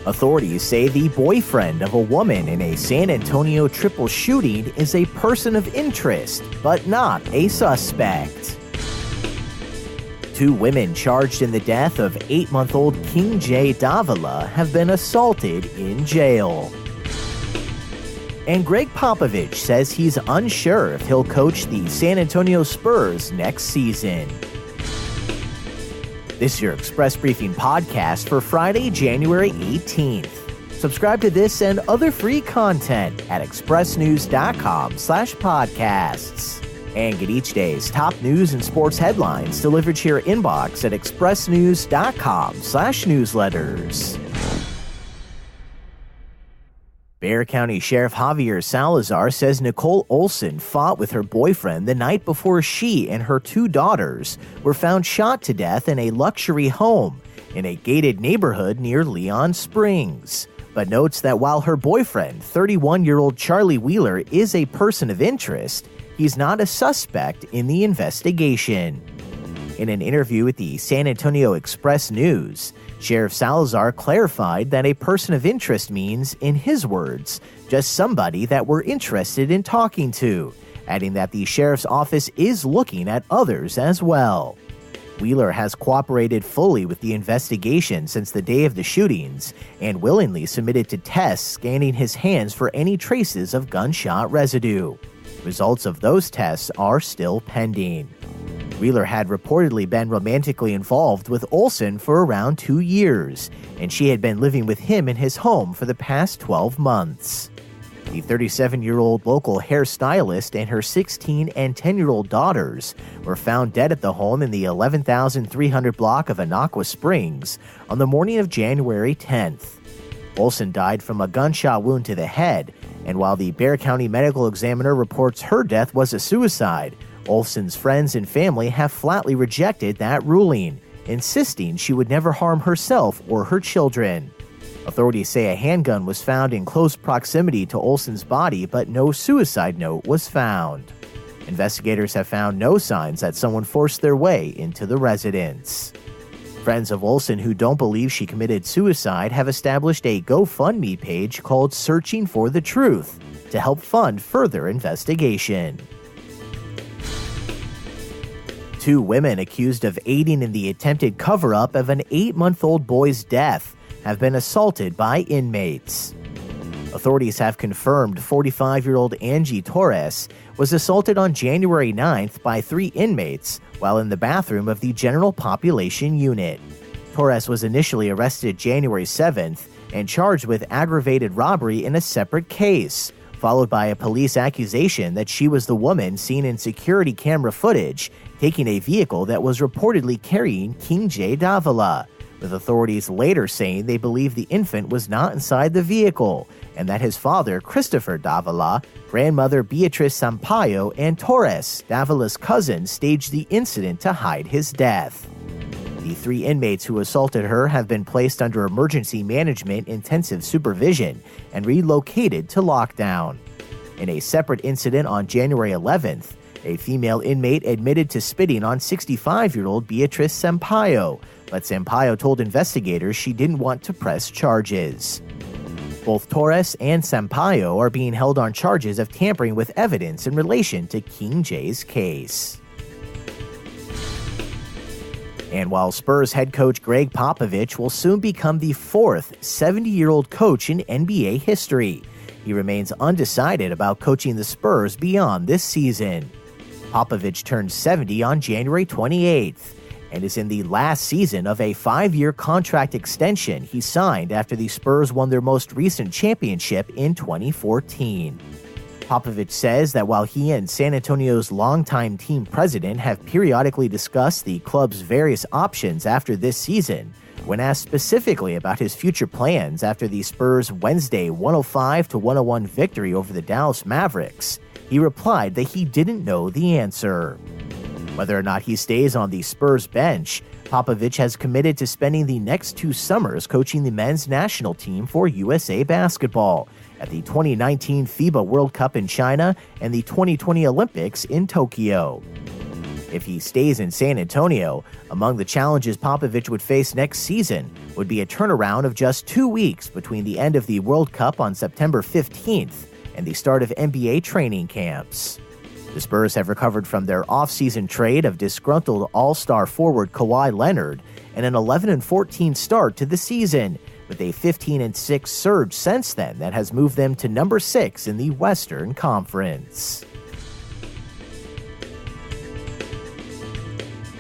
Authorities say the boyfriend of a woman in a San Antonio triple shooting is a person of interest, but not a suspect. 2 women charged in the death of 8-month-old King J. Davila have been assaulted in jail. And Gregg Popovich says he's unsure if he'll coach the San Antonio Spurs next season. This is your Express Briefing podcast for Friday, January 18th. Subscribe to this and other free content at expressnews.com/podcasts. And get each day's top news and sports headlines delivered to your inbox at expressnews.com/newsletters. Bexar County Sheriff Javier Salazar says Nicole Olson fought with her boyfriend the night before she and her 2 daughters were found shot to death in a luxury home in a gated neighborhood near Leon Springs, but notes that while her boyfriend, 31-year-old Charlie Wheeler, is a person of interest, he's not a suspect in the investigation. In an interview with the San Antonio Express News, Sheriff Salazar clarified that a person of interest means, in his words, just somebody that we're interested in talking to, adding that the sheriff's office is looking at others as well. Wheeler has cooperated fully with the investigation since the day of the shootings and willingly submitted to tests scanning his hands for any traces of gunshot residue. Results of those tests are still pending. Wheeler had reportedly been romantically involved with Olson for around 2 years, and she had been living with him in his home for the past 12 months. The 37-year-old local hairstylist and her 16 and 10-year-old daughters were found dead at the home in the 11,300 block of Anaqua Springs on the morning of January 10th. Olson died from a gunshot wound to the head, and while the Bexar County Medical Examiner reports her death was a suicide, Olson's friends and family have flatly rejected that ruling, insisting she would never harm herself or her children. Authorities say a handgun was found in close proximity to Olson's body, but no suicide note was found. Investigators have found no signs that someone forced their way into the residence. Friends of Olson who don't believe she committed suicide have established a GoFundMe page called Searching for the Truth to help fund further investigation. 2 women accused of aiding in the attempted cover-up of an 8-month-old boy's death have been assaulted by inmates. Authorities have confirmed 45-year-old Angie Torres was assaulted on January 9th by 3 inmates while in the bathroom of the general population unit. Torres was initially arrested January 7th and charged with aggravated robbery in a separate case, followed by a police accusation that she was the woman seen in security camera footage taking a vehicle that was reportedly carrying King J. Davila, with authorities later saying they believe the infant was not inside the vehicle and that his father, Christopher Davila, grandmother Beatriz Sampaio, and Torres, Davila's cousin, staged the incident to hide his death. The 3 inmates who assaulted her have been placed under emergency management intensive supervision and relocated to lockdown. In a separate incident on January 11th, a female inmate admitted to spitting on 65-year-old Beatriz Sampaio, but Sampaio told investigators she didn't want to press charges. Both Torres and Sampaio are being held on charges of tampering with evidence in relation to King J's case. And while Spurs head coach Gregg Popovich will soon become the 4th 70-year-old coach in NBA history, he remains undecided about coaching the Spurs beyond this season. Popovich turned 70 on January 28th and is in the last season of a 5-year contract extension he signed after the Spurs won their most recent championship in 2014. Popovich says that while he and San Antonio's longtime team president have periodically discussed the club's various options after this season, when asked specifically about his future plans after the Spurs' Wednesday 105-101 victory over the Dallas Mavericks, he replied that he didn't know the answer. Whether or not he stays on the Spurs bench, Popovich has committed to spending the next 2 summers coaching the men's national team for USA Basketball at the 2019 FIBA World Cup in China and the 2020 Olympics in Tokyo. If he stays in San Antonio, among the challenges Popovich would face next season would be a turnaround of just 2 weeks between the end of the World Cup on September 15th and the start of NBA training camps. The Spurs have recovered from their offseason trade of disgruntled All-Star forward Kawhi Leonard and an 11-14 start to the season, with a 15-6 surge since then that has moved them to number 6 in the Western Conference.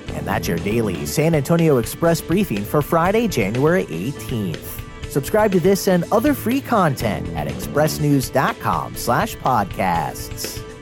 And that's your daily San Antonio Express briefing for Friday, January 18th. Subscribe to this and other free content at expressnews.com/podcasts.